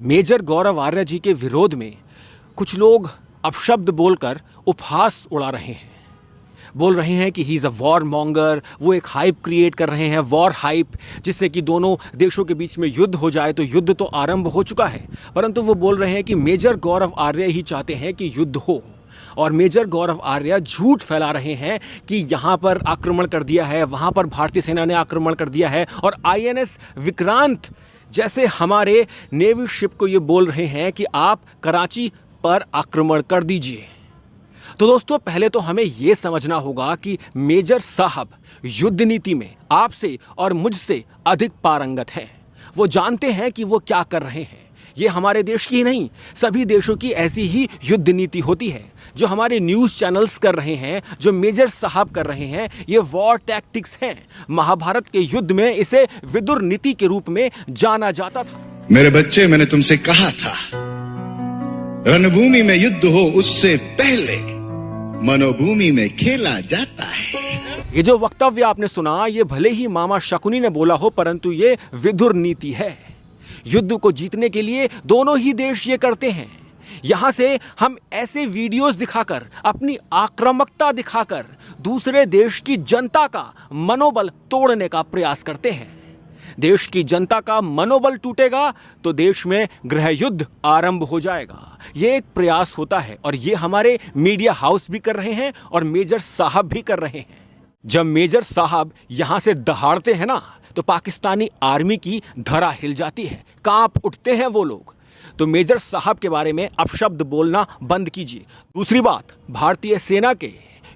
Major गौरव आर्य जी के विरोध में कुछ लोग अपशब्द बोलकर उपहास उड़ा रहे हैं। बोल रहे हैं कि he is a war monger, वो एक हाइप क्रिएट कर रहे हैं, वॉर हाइप, जिससे कि दोनों देशों के बीच में युद्ध हो जाए। तो युद्ध तो आरंभ हो चुका है, परंतु वो बोल रहे हैं कि मेजर गौरव आर्य ही चाहते हैं कि युद्ध हो। और मेजर गौरव आर्य झूठ फैला रहे हैं कि यहाँ पर आक्रमण कर दिया है, वहाँ पर भारतीय सेना ने आक्रमण कर दिया है। और INS विक्रांत जैसे हमारे नेवी शिप को ये बोल रहे हैं कि आप कराची पर आक्रमण कर दीजिए। तो दोस्तों, पहले तो हमें यह समझना होगा कि मेजर साहब युद्ध नीति में आपसे और मुझसे अधिक पारंगत हैं। वो जानते हैं कि वो क्या कर रहे हैं। ये हमारे देश की ही नहीं, सभी देशों की ऐसी ही युद्ध नीति होती है। जो हमारे न्यूज़ चैनल्स कर रहे हैं, जो मेजर साहब कर रहे हैं, ये वॉर टैक्टिक्स हैं। महाभारत के युद्ध में इसे विदुर नीति के रूप में जाना जाता था। मेरे बच्चे, मैंने तुमसे कहा था, रणभूमि में युद्ध हो उससे पहले मनोभूमि में खेला जाता है। ये जो वक्तव्य आपने सुना, ये भले ही मामा शकुनी ने बोला हो, परंतु ये विदुर नीति है। युद्ध को जीतने के लिए दोनों ही देश ये करते हैं। यहां से हम ऐसे वीडियोस दिखाकर, अपनी आक्रामकता दिखाकर दूसरे देश की जनता का मनोबल तोड़ने का प्रयास करते हैं। देश की जनता का मनोबल टूटेगा तो देश में गृह युद्ध आरंभ हो जाएगा। ये एक प्रयास होता है और ये हमारे मीडिया हाउस भी कर रहे हैं और मेजर साहब भी कर रहे हैं। जब मेजर साहब यहां से दहाड़ते हैं ना, तो पाकिस्तानी आर्मी की धरा हिल जाती है, कांप उठते हैं वो लोग। तो मेजर साहब के बारे में अपशब्द बोलना बंद कीजिए। दूसरी बात, भारतीय सेना के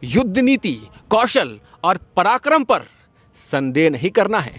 युद्ध नीति, कौशल और पराक्रम पर संदेह नहीं करना है।